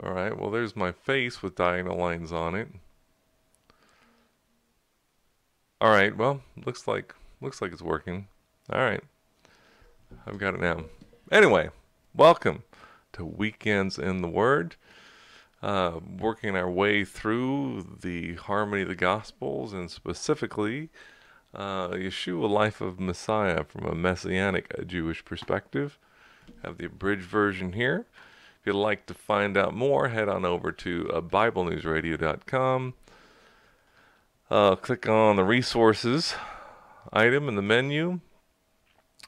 Alright, well there's my face with diagonal lines on it. Alright, well, looks like it's working. Alright, I've got it now. Anyway, welcome to Weekends in the Word. Working our way through the harmony of the Gospels, and specifically Yeshua, Life of Messiah from a Messianic Jewish perspective. Have the abridged version here. If you'd like to find out more, head on over to BibleNewsRadio.com. Click on the resources item in the menu,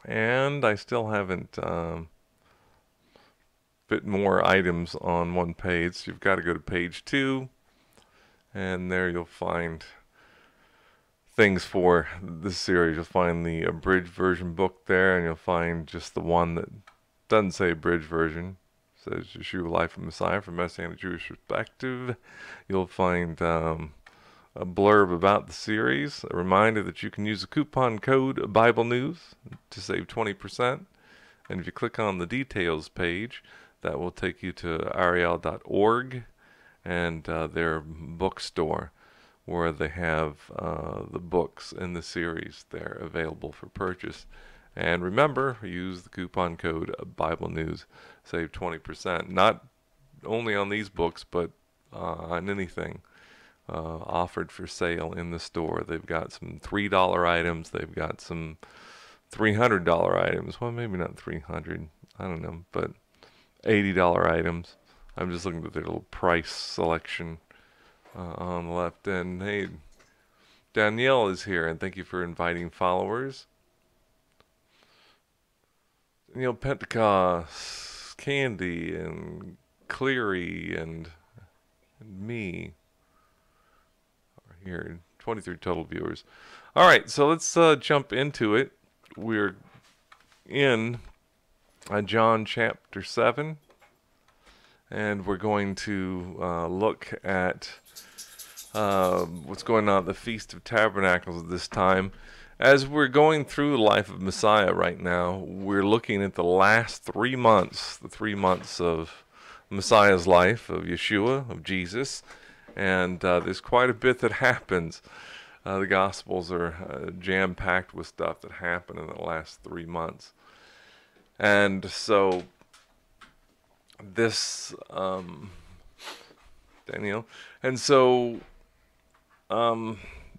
and I still haven't fit more items on one page, so you've got to go to page 2, and there you'll find things for this series. You'll find the abridged version book there, and you'll find just the one that doesn't say abridged version. It says Yeshua, Life of Messiah from Messianic Jewish Perspective. You'll find a blurb about the series, a reminder that you can use the coupon code Bible News to save 20%. And if you click on the details page, that will take you to ariel.org and their bookstore, where they have the books in the series there available for purchase. And remember, use the coupon code Bible News, save 20%. Not only on these books, but on anything offered for sale in the store. They've got some $3 items. They've got some $300 items. Well, maybe not 300. I don't know, but $80 items. I'm just looking at their little price selection on the left. And hey, Danielle is here, and thank you for inviting followers. Pentecost, Candy, and Cleary, and me are here. 23 total viewers. All right, so let's jump into it. We're in John chapter 7, and we're going to look at what's going on at the Feast of Tabernacles at this time. As we're going through the life of Messiah right now, we're looking at the last 3 months, the 3 months of Messiah's life, of Yeshua, of Jesus, and there's quite a bit that happens. The Gospels are jam-packed with stuff that happened in the last 3 months. And so this, Daniel, and so,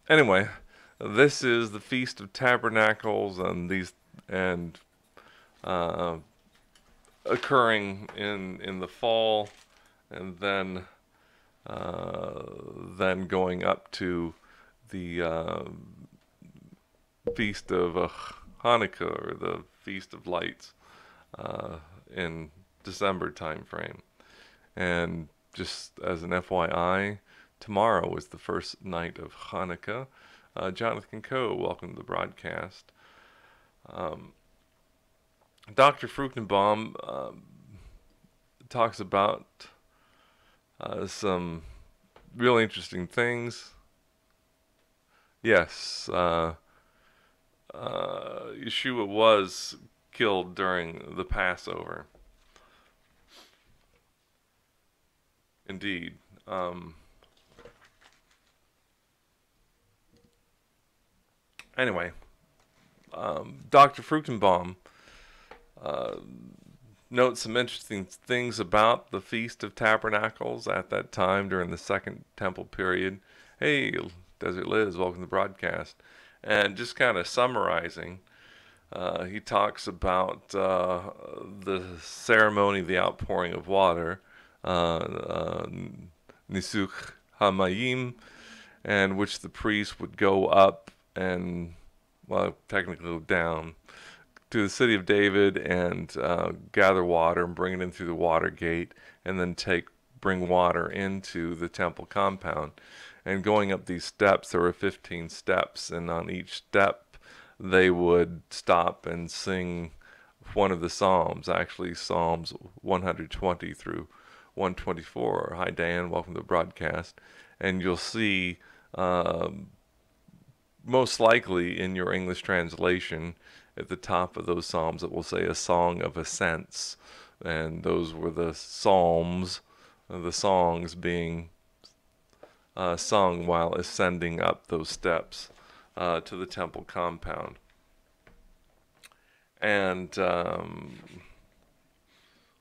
anyway, this is the Feast of Tabernacles, and these, and occurring in the fall, and then going up to the Feast of Hanukkah, or the Feast of Lights, in December time frame. And just as an FYI, tomorrow is the first night of Hanukkah. Jonathan Coe, welcome to the broadcast. Dr. Fruchtenbaum talks about some really interesting things. Yes, Yeshua was killed during the Passover. Indeed. Anyway, Dr. Fruchtenbaum notes some interesting things about the Feast of Tabernacles at that time during the Second Temple period. Hey, Desert Liz, welcome to the broadcast. And just kind of summarizing, he talks about the ceremony of the outpouring of water, Nisuch Hamayim, and which the priest would go up and, well, technically down to the city of David and gather water and bring it in through the water gate, and then bring water into the temple compound. And going up these steps, there were 15 steps, and on each step they would stop and sing one of the Psalms, actually Psalms 120 through 124. Hi Dan, welcome to the broadcast. And you'll see most likely in your English translation at the top of those Psalms it will say a song of ascents, and those were the Psalms the songs being sung while ascending up those steps to the temple compound. And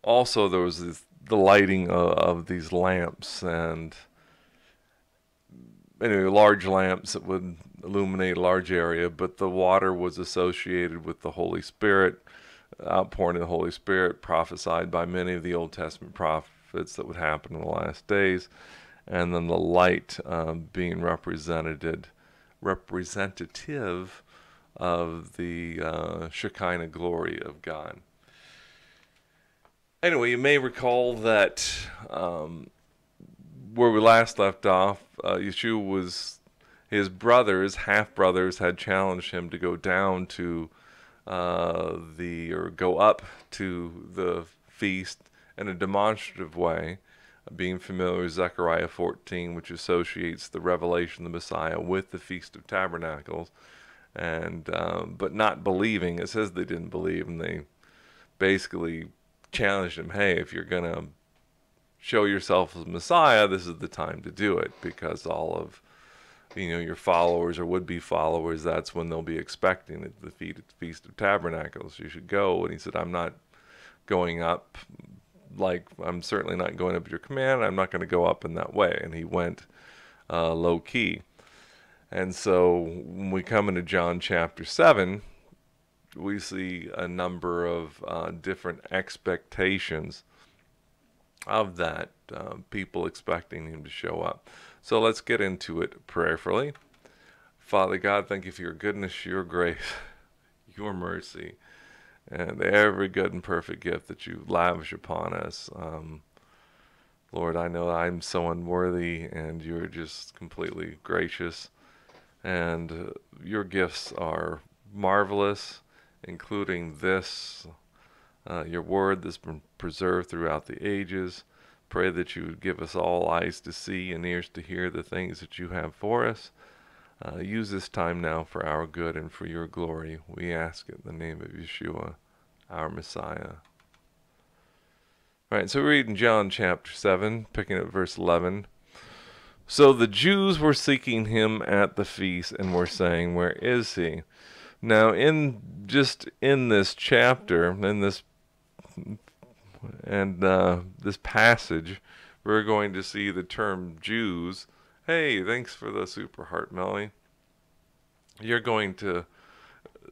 also there was the lighting of these lamps, and anyway, large lamps that would illuminate a large area, but the water was associated with the Holy Spirit, outpouring of the Holy Spirit, prophesied by many of the Old Testament prophets that would happen in the last days, and then the light being representative of the Shekinah glory of God. Anyway, you may recall that where we last left off, Yeshua was, his brothers, half-brothers, had challenged him to go down to go up to the feast in a demonstrative way, being familiar with Zechariah 14, which associates the revelation of the Messiah with the Feast of Tabernacles, and but not believing. It says they didn't believe, and they basically challenged him, hey, if you're going to show yourself as Messiah, this is the time to do it, because all of your followers or would-be followers, that's when they'll be expecting it, the Feast of Tabernacles. You should go. And he said, I'm not going up, I'm certainly not going up at your command. I'm not going to go up in that way. And he went low-key. And so when we come into John chapter 7, we see a number of different expectations of that, people expecting him to show up. So let's get into it prayerfully. Father God, thank you for your goodness, your grace, your mercy, and every good and perfect gift that you lavish upon us. Lord, I know I'm so unworthy, and you're just completely gracious, and your gifts are marvelous, including this, your word that's been preserved throughout the ages. Pray that you would give us all eyes to see and ears to hear the things that you have for us. Use this time now for our good and for your glory. We ask it in the name of Yeshua, our Messiah. All right, so we're reading John chapter 7, picking up verse 11. So the Jews were seeking him at the feast and were saying, where is he? Now, in this chapter, this passage, we're going to see the term Jews. Hey, thanks for the super heart, Melly. You're going to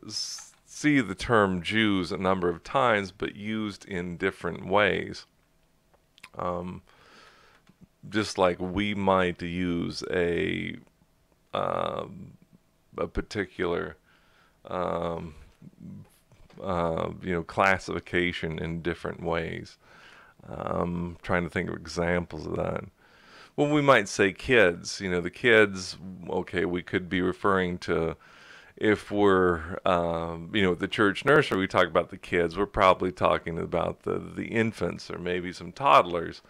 see the term Jews a number of times, but used in different ways. Just like we might use a particular classification in different ways. Trying to think of examples of that. Well, we might say kids. The kids, okay, we could be referring to, if we're, the church nursery, we talk about the kids, we're probably talking about the infants or maybe some toddlers.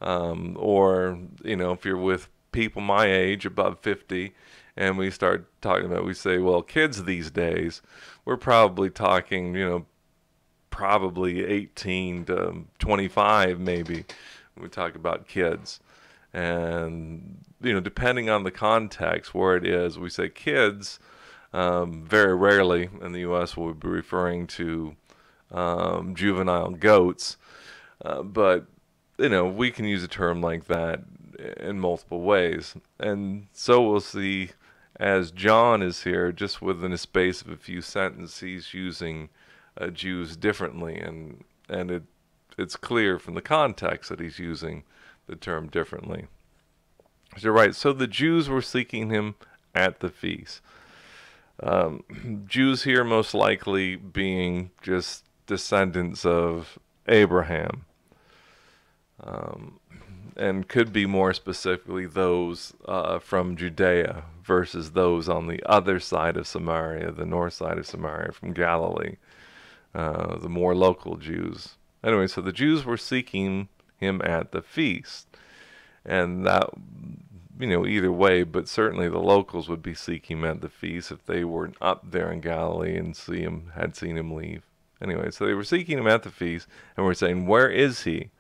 Or, if you're with people my age, above 50, and we start talking about, we say, well, kids these days, we're probably talking, probably 18 to 25 maybe, when we talk about kids. And, depending on the context where it is, we say kids. Very rarely in the U.S. we'll be referring to juvenile goats. But, we can use a term like that in multiple ways. And so we'll see, as John is here, just within a space of a few sentences, he's using Jews differently, and it's clear from the context that he's using the term differently. So right, so the Jews were seeking him at the feast. Jews here most likely being just descendants of Abraham, and could be more specifically those from Judea versus those on the other side of Samaria, the north side of Samaria, from Galilee, the more local Jews. Anyway, so the Jews were seeking him at the feast, and that, either way, but certainly the locals would be seeking him at the feast if they weren't up there in Galilee and had seen him leave. Anyway, so they were seeking him at the feast, and were saying, where is he?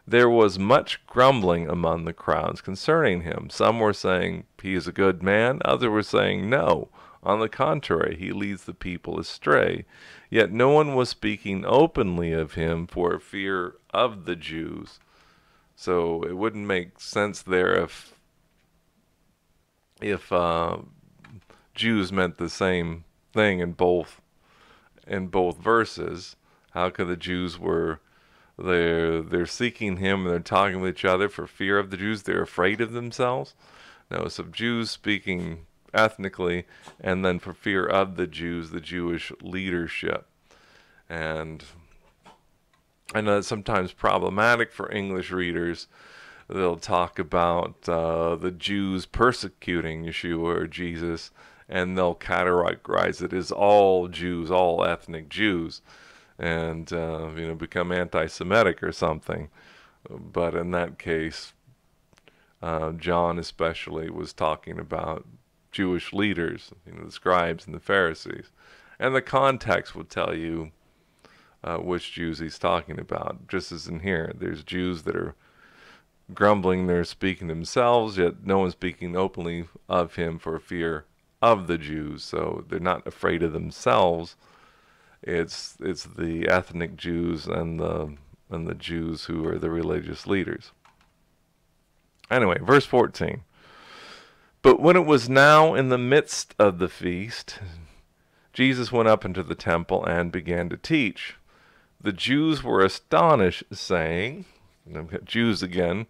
There was much grumbling among the crowds concerning him. Some were saying, "He is a good man." Others were saying, "No, on the contrary, he leads the people astray." Yet no one was speaking openly of him for fear of the Jews. So it wouldn't make sense there if Jews meant the same thing in both verses. How could the Jews were they're seeking him and they're talking with each other for fear of the Jews? They're afraid of themselves. No, so Jews speaking ethnically, and then for fear of the Jews, the Jewish leadership. And I know it's sometimes problematic for English readers. They'll talk about the Jews persecuting Yeshua or Jesus, and they'll categorize it as all Jews, all ethnic Jews, and become anti-Semitic or something. But in that case, John especially was talking about Jewish leaders, the scribes and the Pharisees, and the context will tell you which Jews he's talking about. Just as in here, there's Jews that are grumbling, they're speaking themselves, yet no one's speaking openly of him for fear of the Jews. So they're not afraid of themselves. It's the ethnic Jews and the Jews who are the religious leaders. Anyway, verse 14. But when it was now in the midst of the feast, Jesus went up into the temple and began to teach. The Jews were astonished, saying, Jews again,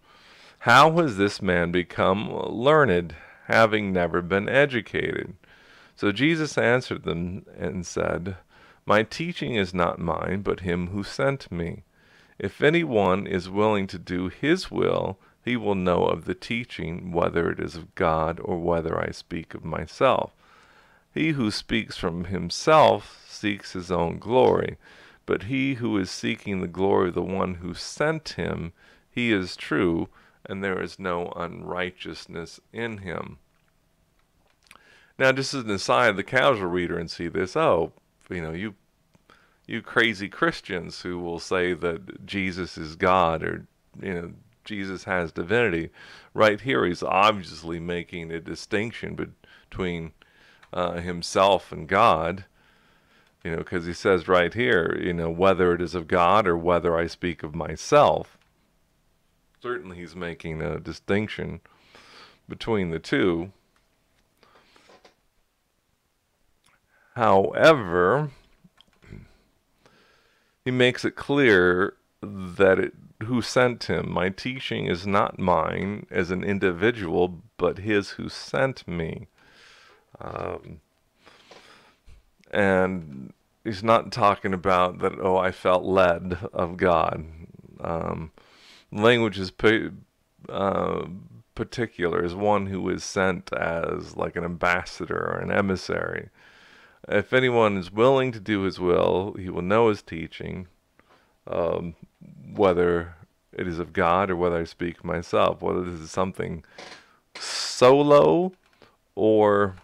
"How has this man become learned, having never been educated?" So Jesus answered them and said, "My teaching is not mine, but him who sent me. If anyone is willing to do his will, he will know of the teaching, whether it is of God or whether I speak of myself. He who speaks from himself seeks his own glory, but he who is seeking the glory of the one who sent him, he is true, and there is no unrighteousness in him." Now, just as an aside, the casual reader and see this, you crazy Christians who will say that Jesus is God, or Jesus has divinity. Right here, he's obviously making a distinction between himself and God. Because he says right here, whether it is of God or whether I speak of myself. Certainly he's making a distinction between the two. However, he makes it clear that who sent him. My teaching is not mine as an individual, but his who sent me. And he's not talking about that, I felt led of God. Language is particular, as one who is sent as like an ambassador or an emissary. If anyone is willing to do his will, he will know his teaching, whether it is of God or whether I speak myself, whether this is something solo or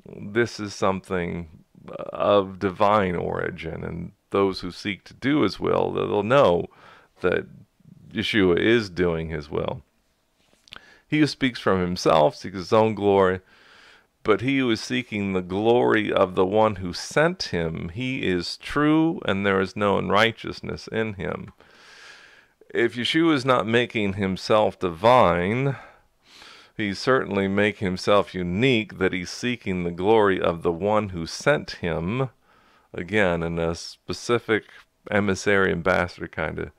this is something of divine origin. And those who seek to do his will, they'll know that Yeshua is doing his will. He who speaks from himself seeks his own glory, but he who is seeking the glory of the one who sent him, he is true, and there is no unrighteousness in him. If Yeshua is not making himself divine, he's certainly making himself unique, that he's seeking the glory of the one who sent him, again, in a specific emissary, ambassador kind of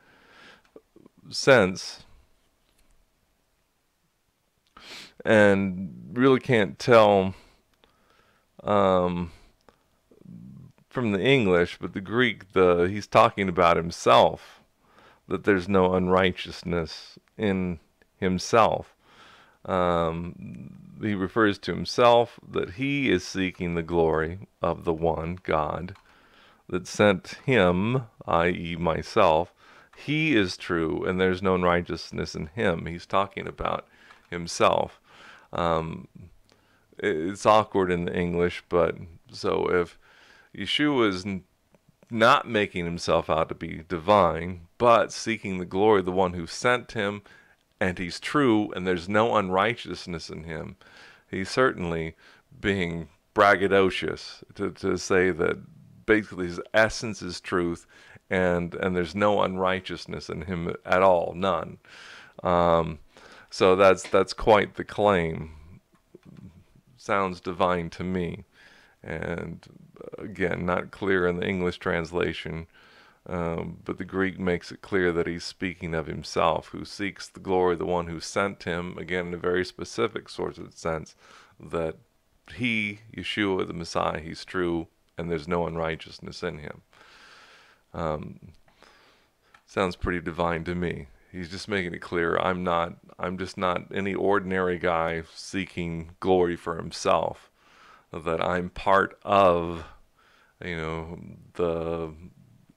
sense. And really can't tell from the English, but the Greek, he's talking about himself, that there's no unrighteousness in himself. He refers to himself that he is seeking the glory of the one, God, that sent him, i.e. myself. He is true, and there's no unrighteousness in him. He's talking about himself. It's awkward in the English, but so if Yeshua is not making himself out to be divine, but seeking the glory of the one who sent him, and he's true, and there's no unrighteousness in him. He's certainly being braggadocious to say that basically his essence is truth, and there's no unrighteousness in him at all, none. So that's quite the claim. Sounds divine to me. And again, not clear in the English translation, but the Greek makes it clear that he's speaking of himself, who seeks the glory of the one who sent him, again in a very specific sort of sense, that he, Yeshua, the Messiah, he's true, and there's no unrighteousness in him. Sounds pretty divine to me. He's just making it clear, I'm just not any ordinary guy seeking glory for himself, that I'm part of, I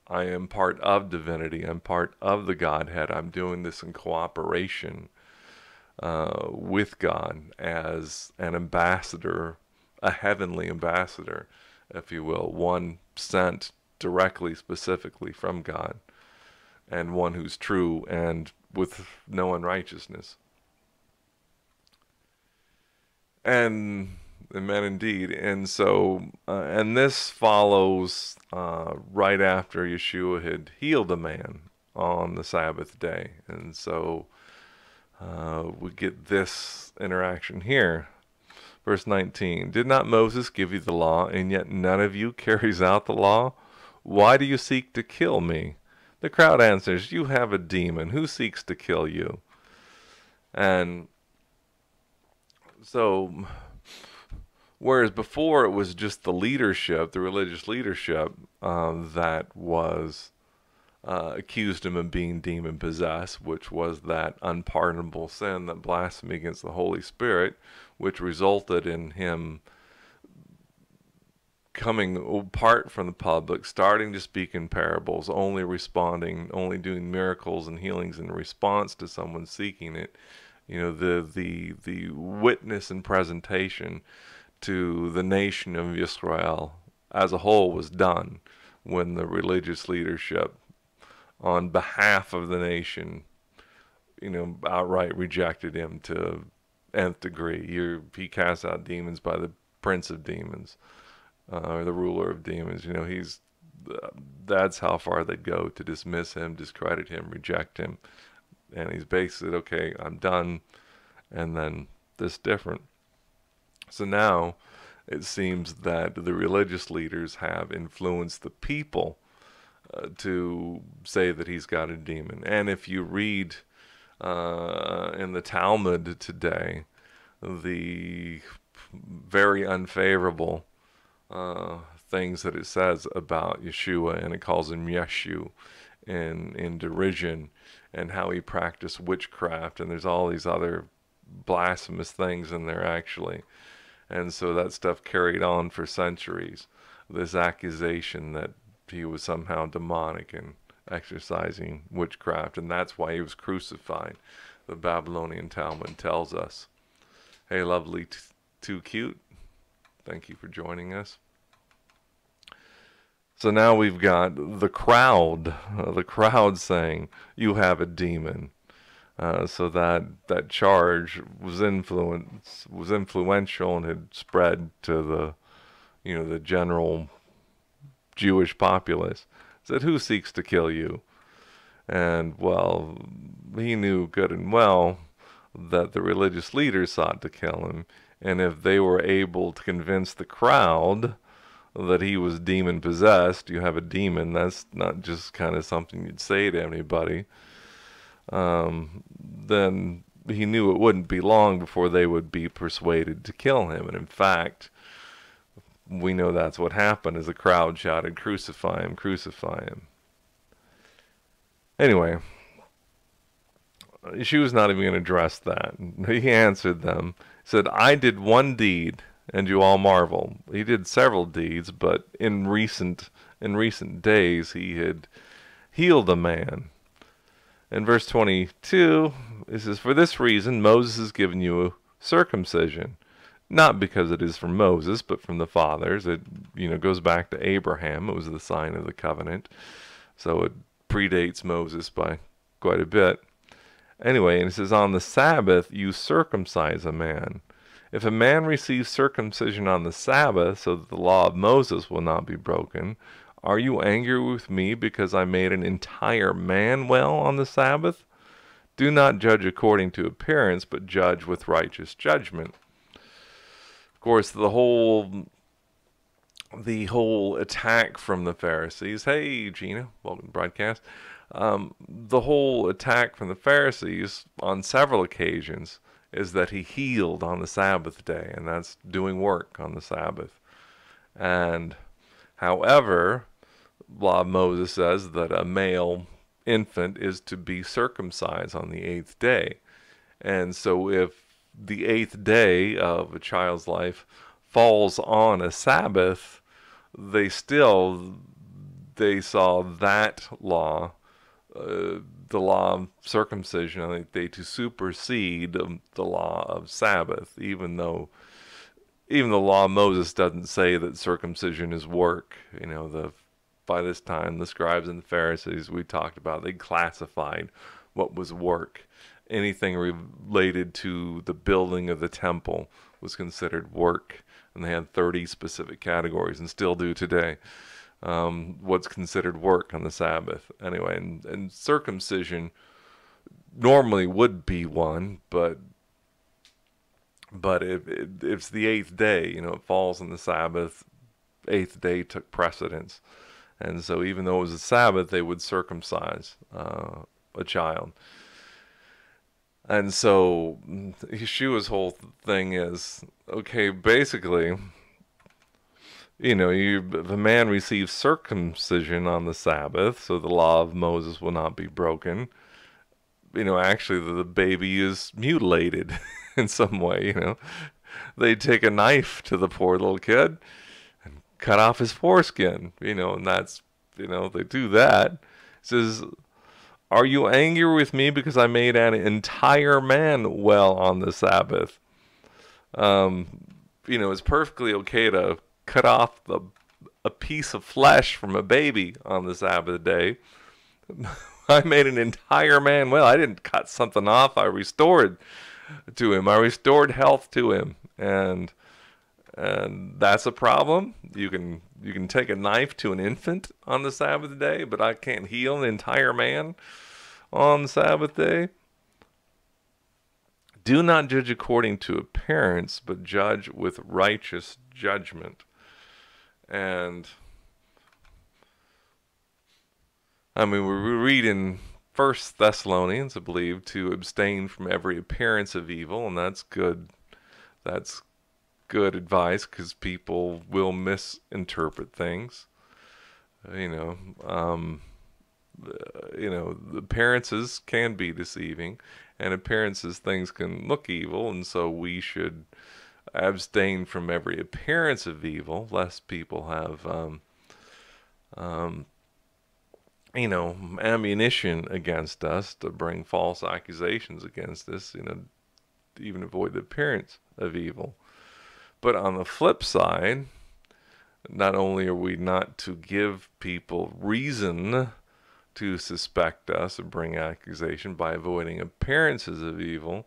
am part of divinity, I'm part of the Godhead, I'm doing this in cooperation with God as an ambassador, a heavenly ambassador, if you will, one sent directly, specifically from God, and one who's true and with no unrighteousness. And amen indeed. And so, and this follows right after Yeshua had healed a man on the Sabbath day. And so we get this interaction here. Verse 19, did not Moses give you the law, and yet none of you carries out the law? Why do you seek to kill me? The crowd answers, you have a demon. Who seeks to kill you? And so, whereas before it was just the leadership, the religious leadership, that was accused him of being demon-possessed, which was that unpardonable sin, that blasphemy against the Holy Spirit, which resulted in him coming apart from the public, starting to speak in parables, only responding, only doing miracles and healings in response to someone seeking it. The witness and presentation to the nation of Israel as a whole was done when the religious leadership, on behalf of the nation, outright rejected him to nth degree. He cast out demons by the prince of demons, or the ruler of demons. That's how far they'd go to dismiss him, discredit him, reject him. And he's basically, okay, I'm done, and then this different. So now it seems that the religious leaders have influenced the people to say that he's got a demon. And if you read in the Talmud today, the very unfavorable things that it says about Yeshua, and it calls him Yeshu in derision, and how he practiced witchcraft, and there's all these other blasphemous things in there actually. And so that stuff carried on for centuries, this accusation that he was somehow demonic and exercising witchcraft, and that's why he was crucified, the Babylonian Talmud tells us. Hey, lovely, too cute, thank you for joining us. So now we've got the crowd saying, you have a demon. So that charge was influential and had spread to the general Jewish populace. Said, who seeks to kill you? And well, he knew good and well that the religious leaders sought to kill him, and if they were able to convince the crowd that he was demon possessed, you have a demon, that's not just kind of something you'd say to anybody, then he knew it wouldn't be long before they would be persuaded to kill him. And in fact, we know that's what happened, as the crowd shouted, crucify him, crucify him. Anyway, she was not even going to address that. He answered them, said, I did one deed, and you all marvel. He did several deeds, but in recent days he had healed a man. In verse 22, it says, for this reason Moses has given you circumcision, not because it is from Moses, but from the fathers. It, goes back to Abraham. It was the sign of the covenant. So it predates Moses by quite a bit. Anyway, and it says, on the Sabbath you circumcise a man. If a man receives circumcision on the Sabbath, so that the law of Moses will not be broken, are you angry with me because I made an entire man well on the Sabbath? Do not judge according to appearance, but judge with righteous judgment. Of course, the whole attack from the Pharisees. Hey, Gina, welcome to broadcast. The whole attack from the Pharisees on several occasions is that he healed on the Sabbath day, and that's doing work on the Sabbath. And however, law of Moses says that a male infant is to be circumcised on the 8th day. And so if the 8th day of a child's life falls on a Sabbath, they saw that law, the law of circumcision, I think to supersede the law of Sabbath, even though the law of Moses doesn't say that circumcision is work. By this time, the scribes and the Pharisees we talked about, they classified what was work. Anything related to the building of the temple was considered work, and they had 30 specific categories, and still do today. What's considered work on the Sabbath. Anyway, and circumcision normally would be one, but if it's the 8th day, it falls on the Sabbath, 8th day took precedence. And so even though it was a Sabbath, they would circumcise a child. And so Yeshua's whole thing is, okay, basically, if a man receives circumcision on the Sabbath, so the law of Moses will not be broken, actually the baby is mutilated in some way, They take a knife to the poor little kid and cut off his foreskin, and that's, they do that. It says, are you angry with me because I made an entire man well on the Sabbath? It's perfectly okay to cut off a piece of flesh from a baby on the Sabbath day. I made an entire man well. I didn't cut something off. I restored to him. I restored health to him, and that's a problem. You can take a knife to an infant on the Sabbath day, but I can't heal an entire man on the Sabbath day. Do not judge according to appearance, but judge with righteous judgment. And we read in 1 Thessalonians, I believe, to abstain from every appearance of evil, and that's good. That's good advice, because people will misinterpret things. Appearances can be deceiving, and appearances, things can look evil, and so we should abstain from every appearance of evil, lest people have, ammunition against us to bring false accusations against us, to even avoid the appearance of evil. But on the flip side, not only are we not to give people reason to suspect us or bring accusation by avoiding appearances of evil,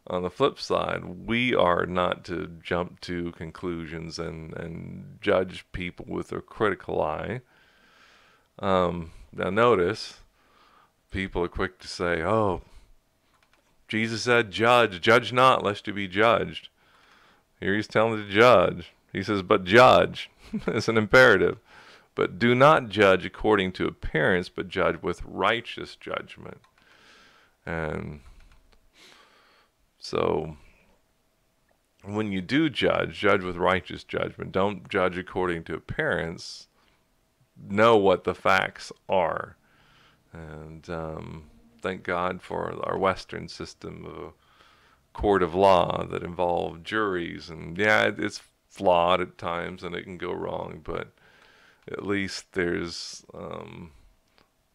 on the flip side, we are not to jump to conclusions and judge people with a critical eye. Now notice, people are quick to say, oh, Jesus said, judge not lest you be judged. Here he's telling you to judge. He says, but judge. It's an imperative. But do not judge according to appearance, but judge with righteous judgment. And so when you do judge with righteous judgment. Don't judge according to appearance. Know what the facts are. And thank God for our Western system of a court of law that involve juries. And yeah, it's flawed at times and it can go wrong, but at least there's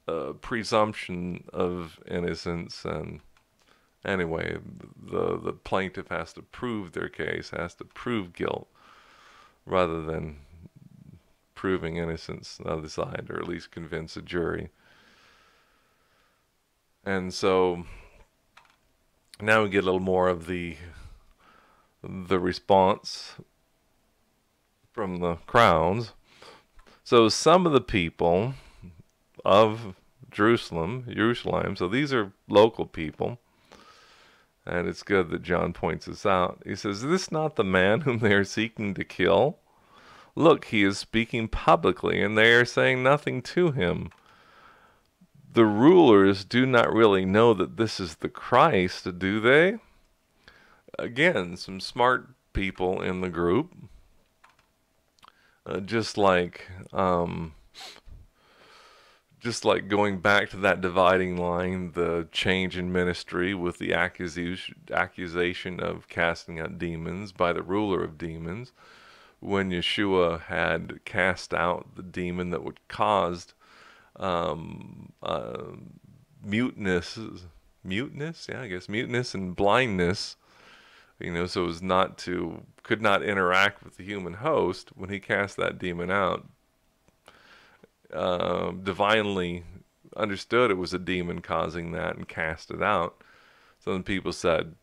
a presumption of innocence and Anyway, the plaintiff has to prove their case, has to prove guilt, rather than proving innocence on the other side, or at least convince a jury. And so now we get a little more of the response from the crowds. So some of the people of Jerusalem, so these are local people, and it's good that John points this out. He says, "Is this not the man whom they are seeking to kill? Look, he is speaking publicly, and they are saying nothing to him." The rulers do not really know that this is the Christ, do they? Again, some smart people in the group, just like going back to that dividing line, the change in ministry with the accusation of casting out demons by the ruler of demons, when Yeshua had cast out the demon that would cause muteness, muteness and blindness, so as could not interact with the human host. When he cast that demon out, divinely understood it was a demon causing that and cast it out. So then people said,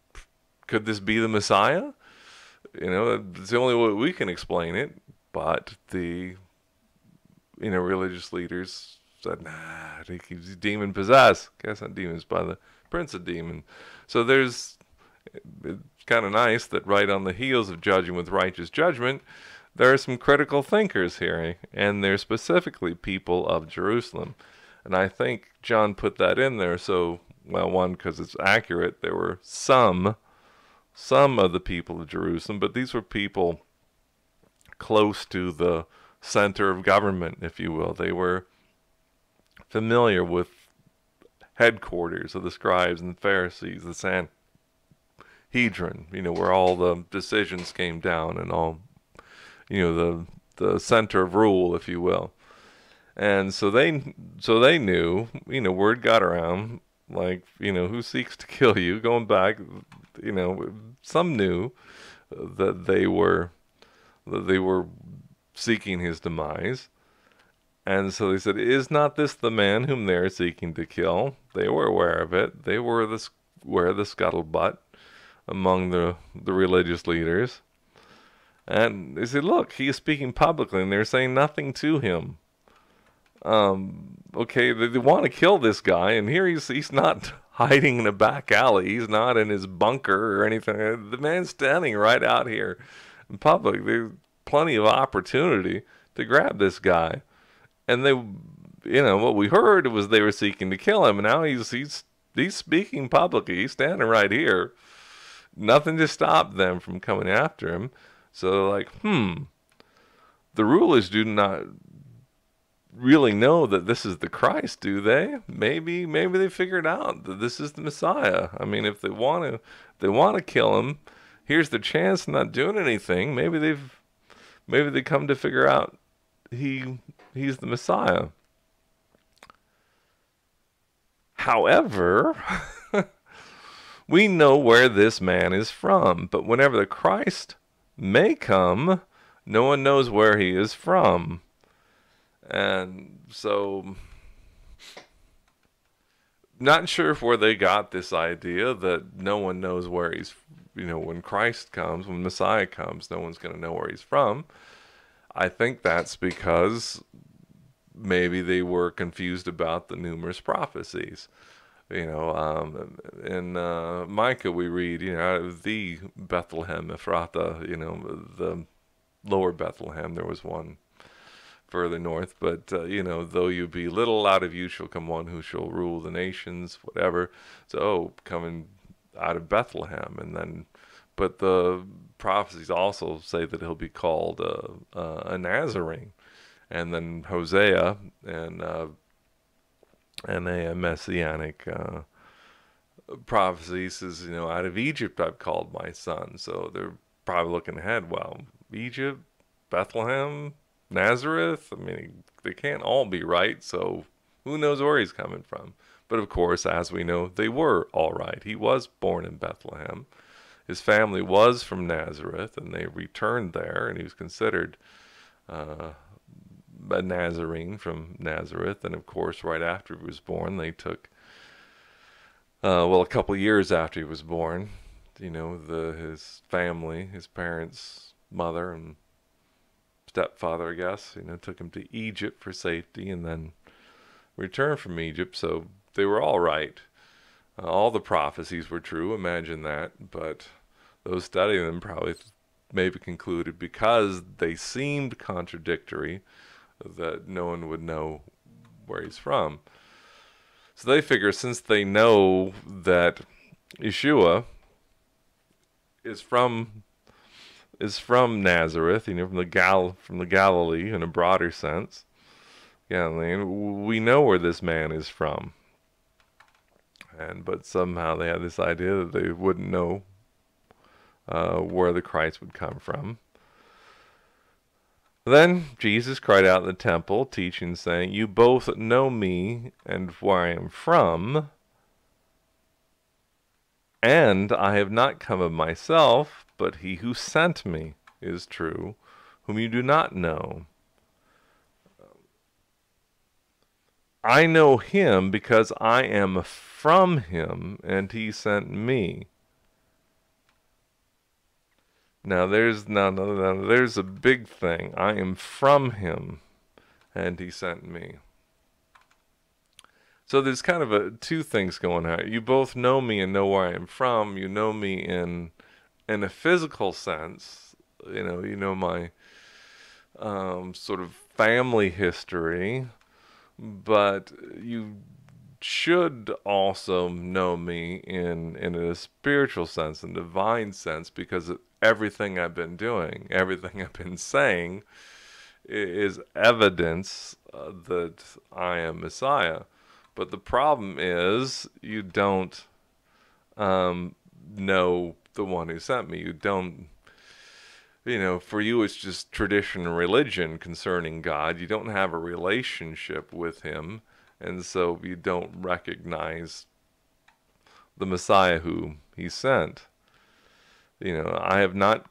could this be the Messiah? It's the only way we can explain it. But the religious leaders said, nah, he's demon possessed. Cast out demons by the prince of demons. So it's kind of nice that right on the heels of judging with righteous judgment, there are some critical thinkers here, and they're specifically people of Jerusalem. And I think John put that in there so, well, one, because it's accurate. There were some of the people of Jerusalem, but these were people close to the center of government, if you will. They were familiar with headquarters of the scribes and the Pharisees, the Sanhedrin, where all the decisions came down and all, the center of rule, if you will. And so they knew, word got around, like, who seeks to kill you? Going back, some knew that they were seeking his demise. And so they said, is not this the man whom they are seeking to kill? They were aware of it. They were aware of the scuttlebutt among the religious leaders. And they said, look, he is speaking publicly, and they're saying nothing to him. Okay, they want to kill this guy, and here he's not hiding in a back alley. He's not in his bunker or anything. The man's standing right out here in public. There's plenty of opportunity to grab this guy. And they, what we heard was they were seeking to kill him, and now he's speaking publicly. He's standing right here. Nothing to stop them from coming after him. So like, the rulers do not really know that this is the Christ, do they? Maybe they figured out that this is the Messiah. I mean, if they want to kill him, here's the chance, not doing anything. Maybe they come to figure out he's the Messiah. However, we know where this man is from, but whenever the Christ may come, no one knows where he is from. And so, not sure where they got this idea that no one knows where he's, when Christ comes, when Messiah comes, no one's going to know where he's from. I think that's because maybe they were confused about the numerous prophecies. In Micah we read, out of the Bethlehem Ephrathah, the lower Bethlehem, there was one further north, but though you be little, out of you shall come one who shall rule the nations, whatever. So coming out of Bethlehem, and then, but the prophecies also say that he'll be called a Nazarene, and then Hosea and a messianic prophecy says, out of Egypt I've called my son. So they're probably looking ahead. Well, Egypt, Bethlehem, Nazareth. I mean, they can't all be right. So who knows where he's coming from? But of course, as we know, they were all right. He was born in Bethlehem. His family was from Nazareth, and they returned there, and he was considered uh, a Nazarene from Nazareth. And of course, right after he was born, they took, a couple years after he was born, his family, his parents, mother, and stepfather, I guess, took him to Egypt for safety, and then returned from Egypt. So they were all right. All the prophecies were true. Imagine that. But those studying them probably maybe concluded, because they seemed contradictory, that no one would know where he's from. So they figure, since they know that Yeshua is from Nazareth, from the Galilee in a broader sense, we know where this man is from. But somehow they had this idea that they wouldn't know where the Christ would come from. Then Jesus cried out in the temple, teaching, saying, "You both know me and where I am from, and I have not come of myself, but he who sent me is true, whom you do not know. I know him because I am from him, and he sent me." Now there's a big thing. I am from him, and he sent me. So there's kind of two things going on. You both know me and know where I am from. You know me in a physical sense. You know my sort of family history, but you should also know me in a spiritual sense, in a divine sense, because everything I've been doing, everything I've been saying, is evidence that I am Messiah. But the problem is, you don't know the one who sent me. You don't, for you it's just tradition and religion concerning God. You don't have a relationship with him, and so you don't recognize the Messiah who he sent. I have not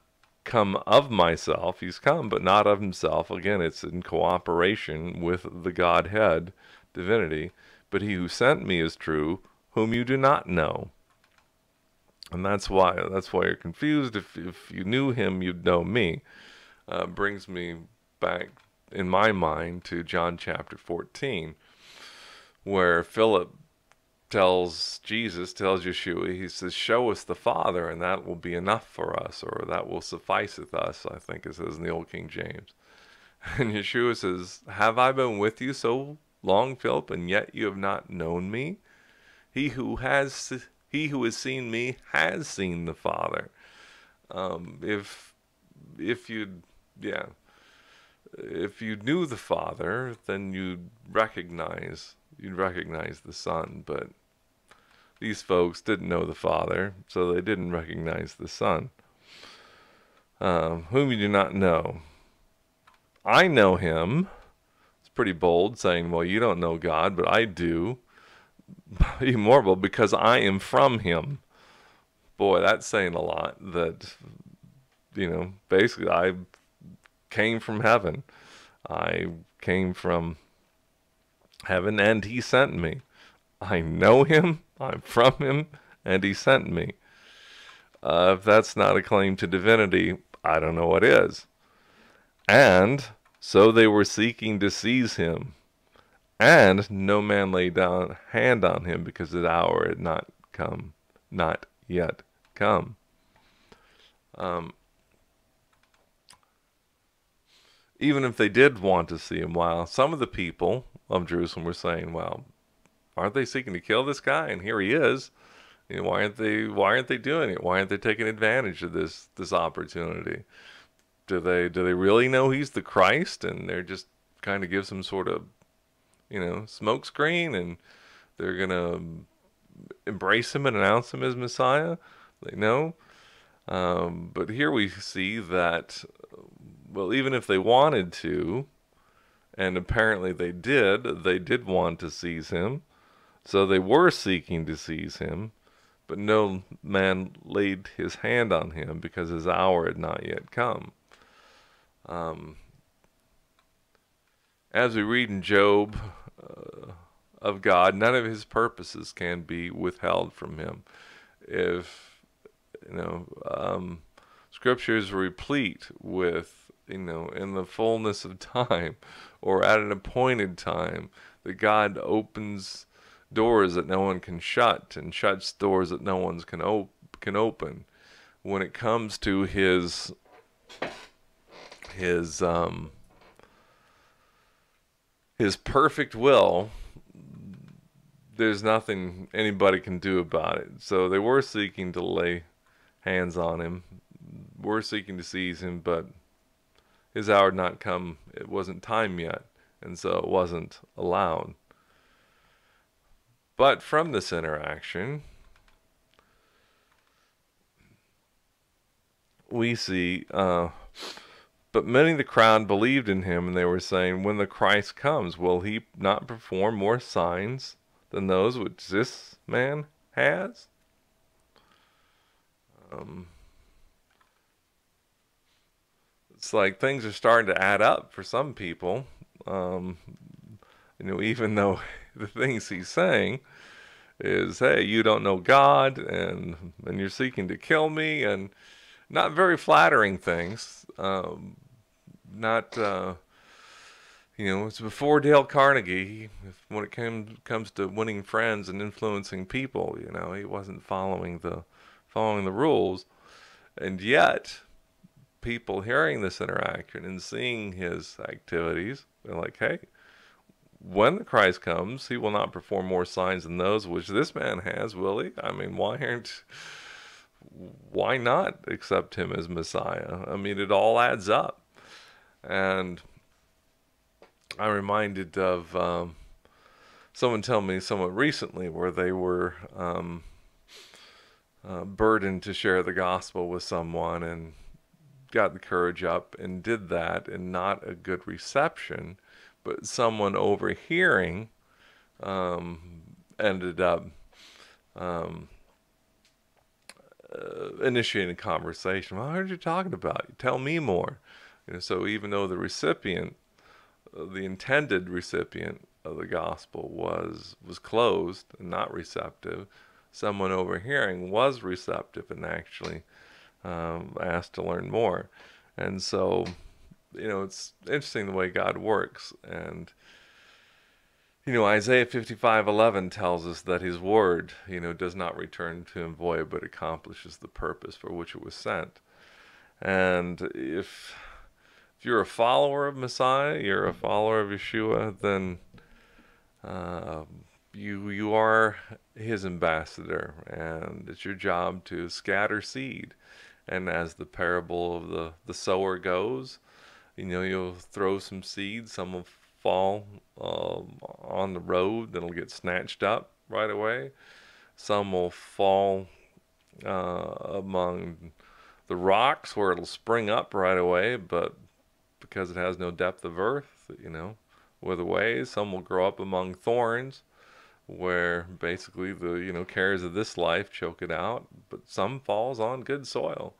come of myself. He's come, but not of himself. Again, it's in cooperation with the Godhead, divinity. But he who sent me is true, whom you do not know. And that's why you're confused. If you knew him, you'd know me. Brings me back in my mind to John chapter 14, where Philip tells Yeshua, he says, "Show us the Father, and that will be enough for us," or "that will sufficeth us," I think it says in the Old King James. And Yeshua says, "Have I been with you so long, Philip, and yet you have not known me? He who has seen me has seen the Father." If you knew the Father, then you'd recognize the Son. But these folks didn't know the Father, so they didn't recognize the Son, whom you do not know. I know him. It's pretty bold, saying, well, you don't know God, but I do. Even more bold, because I am from him. Boy, that's saying a lot. That, basically I came from heaven. I came from heaven, and he sent me. I know him, I'm from him, and he sent me. If that's not a claim to divinity, I don't know what is. And so they were seeking to seize him, and no man laid down hand on him, because his hour had not yet come. Even if they did want to see him, while some of the people of Jerusalem were saying, well, aren't they seeking to kill this guy? And here he is. Why aren't they doing it? Why aren't they taking advantage of this opportunity? Do they really know he's the Christ, and they're just kind of give some sort of, smoke screen, and they're gonna embrace him and announce him as Messiah? They know. But here we see that, well, even if they wanted to, and apparently they did want to seize him, So they were seeking to seize him, but no man laid his hand on him because his hour had not yet come. Um, as we read in Job of God, none of his purposes can be withheld from him. If you know, Scripture is replete with, in the fullness of time, or at an appointed time, that God opens doors that no one can shut, and shuts doors that no one can open. When it comes to his his perfect will, there's nothing anybody can do about it. So they were seeking to lay hands on him, were seeking to seize him, but his hour had not come. It wasn't time yet, and so it wasn't allowed. But from this interaction, we see, but many of the crowd believed in him, and they were saying, when the Christ comes, will he not perform more signs than those which this man has? It's like things are starting to add up for some people. Even though the things he's saying is, hey, you don't know God, and you're seeking to kill me, and not very flattering things. Not, it's before Dale Carnegie. When it comes to winning friends and influencing people, he wasn't following the rules, and yet people hearing this interaction and seeing his activities, they're like, hey, when the Christ comes, he will not perform more signs than those which this man has, will he? I mean, why not accept him as Messiah? I mean, it all adds up. And I'm reminded of someone telling me somewhat recently where they were burdened to share the gospel with someone, and got the courage up and did that, and not a good reception, but someone overhearing ended up initiating a conversation. Well, I heard you talking about. Tell me more. So even though the recipient, the intended recipient of the gospel was closed and not receptive, someone overhearing was receptive and actually asked to learn more. And so, it's interesting the way God works. And Isaiah 55:11 tells us that his word, does not return to him void, but accomplishes the purpose for which it was sent. And if you're a follower of Messiah, you're a follower of Yeshua, then you are his ambassador, and it's your job to scatter seed. And as the parable of the sower goes, you'll throw some seeds, some will fall on the road, then it'll get snatched up right away. Some will fall among the rocks where it'll spring up right away, but because it has no depth of earth, wither away. Some will grow up among thorns, where basically the cares of this life choke it out. But some falls on good soil,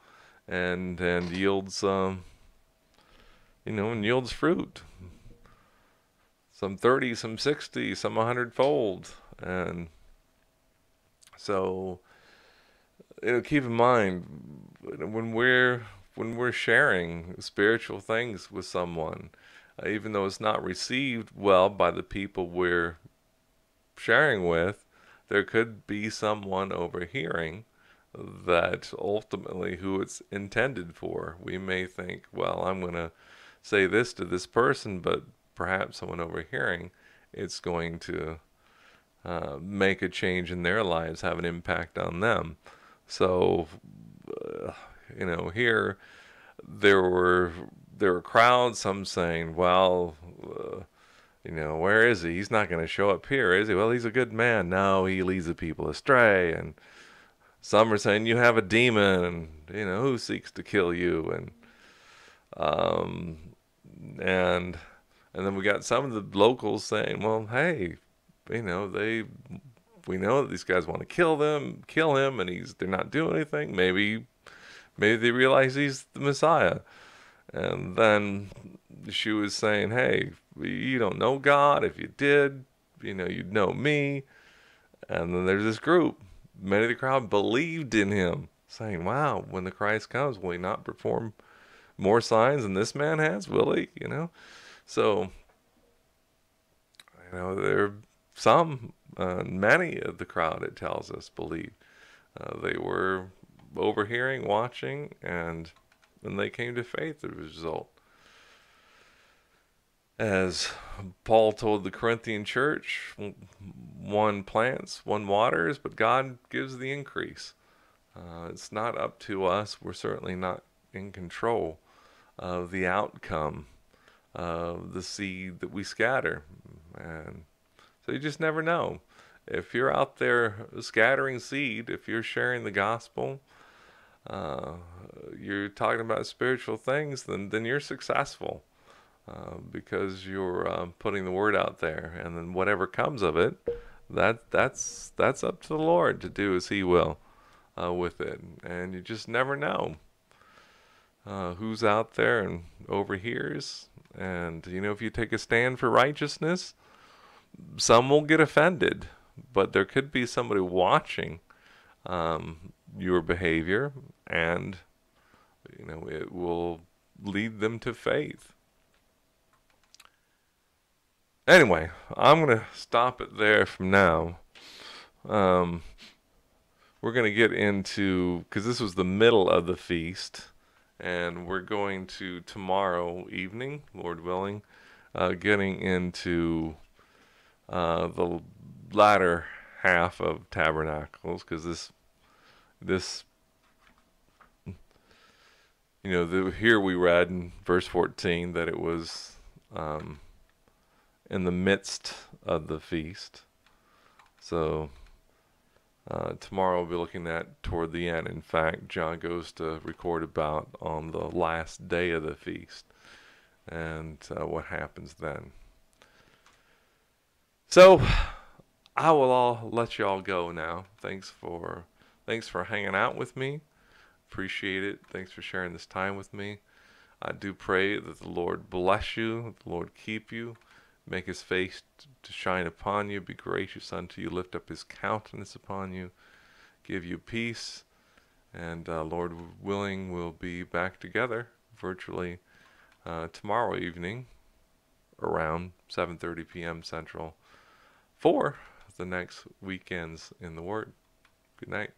and yields and yields fruit. Some 30, some 60, some 100-fold. And so, keep in mind when we're sharing spiritual things with someone, even though it's not received well by the people we're sharing with, there could be someone overhearing that ultimately who it's intended for. We may think, well, I'm going to say this to this person, but perhaps someone overhearing, it's going to make a change in their lives, have an impact on them. So, here there were crowds, some saying, well, where is he? He's not going to show up here, is he? Well, he's a good man. No, he leads the people astray. And some are saying, you have a demon, and, who seeks to kill you? And then we got some of the locals saying, well, hey, they we know that these guys want to kill him, and they're not doing anything. Maybe they realize he's the Messiah. And then she was saying, hey, you don't know God. If you did, you'd know me. And then there's this group. Many of the crowd believed in him, saying, wow, when the Christ comes, will he not perform more signs than this man has? Will he? So, there are many of the crowd, it tells us, believed. They were overhearing, watching, and then they came to faith as a result. As Paul told the Corinthian church, one plants, one waters, but God gives the increase. It's not up to us. We're certainly not in control of the outcome of the seed that we scatter. And so you just never know. If you're out there scattering seed, if you're sharing the gospel, you're talking about spiritual things, then you're successful. Because you're putting the word out there, and then whatever comes of it, that's up to the Lord to do as He will with it. And you just never know who's out there and overhears. And if you take a stand for righteousness, some will get offended, but there could be somebody watching your behavior, and it will lead them to faith. Anyway, I'm going to stop it there from now. We're going to get into, because this was the middle of the feast, and we're going to tomorrow evening, Lord willing, getting into the latter half of Tabernacles, because this here we read in verse 14 that it was in the midst of the feast. So tomorrow we'll be looking at toward the end. In fact, John goes to record about on the last day of the feast and what happens then. So I will all let you all go now. Thanks for hanging out with me. Appreciate it. Thanks for sharing this time with me. I do pray that the Lord bless you, the Lord keep you, make His face to shine upon you, be gracious unto you, lift up His countenance upon you, give you peace, and Lord willing, we'll be back together virtually tomorrow evening around 7:30 p.m. Central for the next weekends in the Word. Good night.